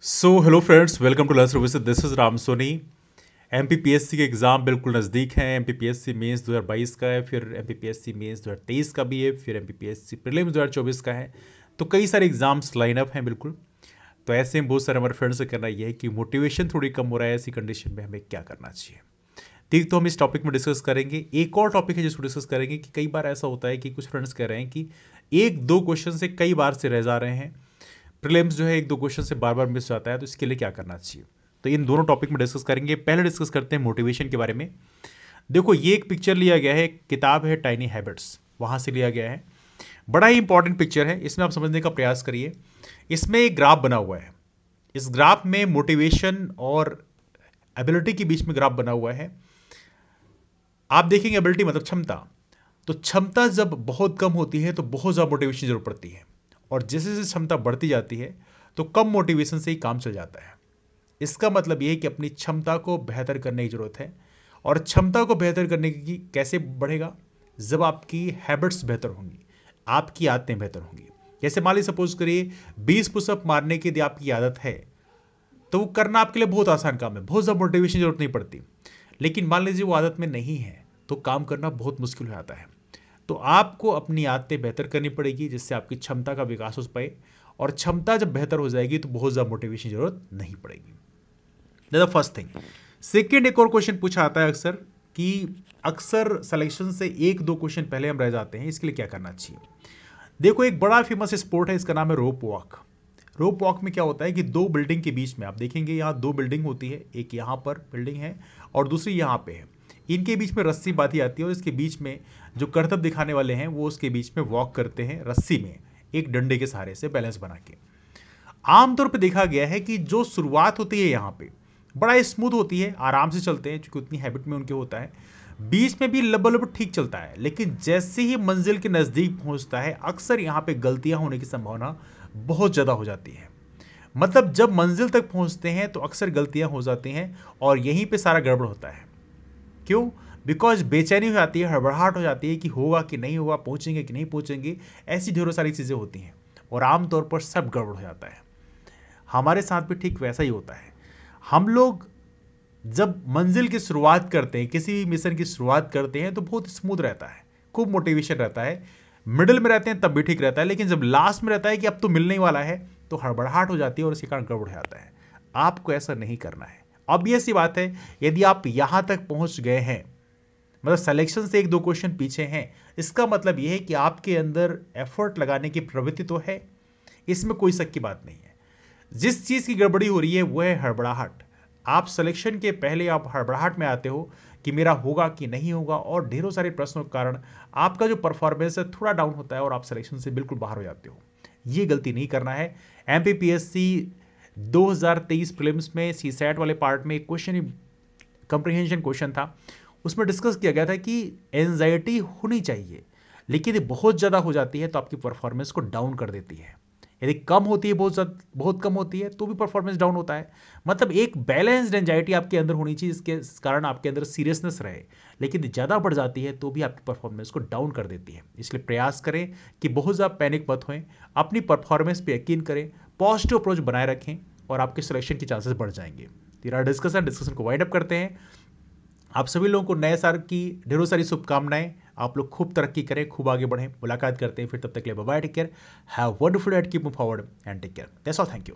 So hello friends, welcome to learn services. This is Ram Soni. MPPSC के exam बिल्कुल नज़दीक हैं। एमपीपीएससी मेंस 2022 का है, फिर एमपीपीएससी मेंस 2023 का भी है, फिर एमपीपीएससी प्रीलिम्स 2024 का है। तो कई सारे एग्ज़ाम्स लाइन अप हैं बिल्कुल। तो ऐसे में बहुत सारे हमारे फ्रेंड्स से कहना यह है कि मोटिवेशन थोड़ी कम हो रहा है, ऐसी कंडीशन में हमें क्या करना चाहिए। ठीक, तो हम इस टॉपिक में डिस्कस करेंगे। एक और टॉपिक है जिसको डिस्कस करेंगे कि कई बार ऐसा होता है कि कुछ फ्रेंड्स कह रहे हैं कि एक दो क्वेश्चन से कई बार से रह जा रहे हैं, प्रीलिम्स जो है एक दो क्वेश्चन से बार बार मिस जाता है, तो इसके लिए क्या करना चाहिए। तो इन दोनों टॉपिक में डिस्कस करेंगे। पहले डिस्कस करते हैं मोटिवेशन के बारे में। देखो, ये एक पिक्चर लिया गया है, किताब है टाइनी हैबिट्स, वहाँ से लिया गया है। बड़ा ही इंपॉर्टेंट पिक्चर है, इसमें आप समझने का प्रयास करिए। इसमें एक ग्राफ बना हुआ है। इस ग्राफ में मोटिवेशन और एबिलिटी के बीच में ग्राफ बना हुआ है। आप देखेंगे एबिलिटी मतलब क्षमता, तो क्षमता जब बहुत कम होती है तो बहुत ज़्यादा मोटिवेशन जरूरत पड़ती है, और जैसे जैसे क्षमता बढ़ती जाती है तो कम मोटिवेशन से ही काम चल जाता है। इसका मतलब यह है कि अपनी क्षमता को बेहतर करने की जरूरत है। और क्षमता को बेहतर करने की कैसे बढ़ेगा? जब आपकी हैबिट्स बेहतर होंगी, आपकी आदतें बेहतर होंगी। जैसे मान लीजिए, सपोज करिए 20 पुशअप मारने की यदि आपकी आदत है तो वो करना आपके लिए बहुत आसान काम है, बहुत ज़्यादा मोटिवेशन की जरूरत नहीं पड़ती। लेकिन मान लीजिए वो आदत में नहीं है तो काम करना बहुत मुश्किल हो जाता है। तो आपको अपनी आदतें बेहतर करनी पड़ेगी जिससे आपकी क्षमता का विकास हो पाए, और क्षमता जब बेहतर हो जाएगी तो बहुत ज़्यादा मोटिवेशन की जरूरत नहीं पड़ेगी। That the first thing. Second, एक और क्वेश्चन पूछा आता है अक्सर कि अक्सर सिलेक्शन से एक दो क्वेश्चन पहले हम रह जाते हैं, इसके लिए क्या करना चाहिए। देखो, एक बड़ा फेमस स्पोर्ट है, इसका नाम है रोप वॉक। रोप वॉक में क्या होता है कि दो बिल्डिंग के बीच में, आप देखेंगे यहाँ दो बिल्डिंग होती है, एक यहाँ पर बिल्डिंग है और दूसरी यहाँ पे है। इनके बीच में रस्सी बांधी आती है और इसके बीच में जो करतब दिखाने वाले हैं वो उसके बीच में वॉक करते हैं रस्सी में, एक डंडे के सहारे से बैलेंस बना के। आमतौर पे देखा गया है कि जो शुरुआत होती है यहाँ पे बड़ा स्मूथ होती है, आराम से चलते हैं क्योंकि उतनी हैबिट में उनके होता है। बीच में भी लब ठीक चलता है, लेकिन जैसे ही मंजिल के नज़दीक पहुंचता है अक्सर यहाँ पे गलतियां होने की संभावना बहुत ज़्यादा हो जाती है। मतलब जब मंजिल तक पहुंचते हैं तो अक्सर गलतियां हो जाती हैं और यहीं पे सारा गड़बड़ होता है। क्यों? बिकॉज बेचैनी हो जाती है, हड़बड़ाहट हो जाती है कि होगा कि नहीं होगा, पहुंचेंगे कि नहीं पहुंचेंगे, ऐसी ढेरों सारी चीज़ें होती हैं और आमतौर पर सब गड़बड़ हो जाता है। हमारे साथ भी ठीक वैसा ही होता है। हम लोग जब मंजिल की शुरुआत करते हैं, किसी भी मिशन की शुरुआत करते हैं तो बहुत स्मूथ रहता है, खूब मोटिवेशन रहता है। मिडिल में रहते हैं तब भी ठीक रहता है, लेकिन जब लास्ट में रहता है कि अब तो मिलने ही वाला है तो हड़बड़ाहट हो जाती है और इसके कारण गड़बड़ हो जाता है। आपको ऐसा नहीं करना है। ऑब्वियस सी बात है, यदि आप यहां तक पहुंच गए हैं, मतलब सिलेक्शन से एक दो क्वेश्चन पीछे हैं, इसका मतलब यह है कि आपके अंदर एफर्ट लगाने की प्रवृत्ति तो है, इसमें कोई शक की बात नहीं है। जिस चीज़ की गड़बड़ी हो रही है वह है हड़बड़ाहट। आप सिलेक्शन के पहले आप हड़बड़ाहट में आते हो कि मेरा होगा कि नहीं होगा, और ढेरों सारे प्रश्नों के कारण आपका जो परफॉर्मेंस है थोड़ा डाउन होता है और आप सिलेक्शन से बिल्कुल बाहर हो जाते हो। ये गलती नहीं करना है। एमपीपीएससी 2023 प्रीलिम्स में सी सैट वाले पार्ट में एक क्वेश्चन, कंप्रीहेंशन क्वेश्चन था, उसमें डिस्कस किया गया था कि एंजाइटी होनी चाहिए, लेकिन ये बहुत ज़्यादा हो जाती है तो आपकी परफॉर्मेंस को डाउन कर देती है। यदि कम होती है, बहुत कम होती है तो भी परफॉर्मेंस डाउन होता है। मतलब एक बैलेंस्ड एंजाइटी आपके अंदर होनी चाहिए, इसके कारण आपके अंदर सीरियसनेस रहे। लेकिन ज़्यादा बढ़ जाती है तो भी आपकी परफॉर्मेंस को डाउन कर देती है। इसलिए प्रयास करें कि बहुत ज़्यादा पैनिक मत होएं, अपनी परफॉर्मेंस पे यकीन करें, पॉजिटिव अप्रोच बनाए रखें और आपके सिलेक्शन के चांसेस बढ़ जाएंगे। तेरा डिस्कशन को वाइंड अप करते हैं। आप सभी लोगों को नए साल की ढेरों सारी शुभकामनाएं। आप लोग खूब तरक्की करें, खूब आगे बढ़ें। मुलाकात करते हैं फिर, तब तक के लिए bye bye, take care, have wonderful day, keep move forward and take care. That's all, thank you.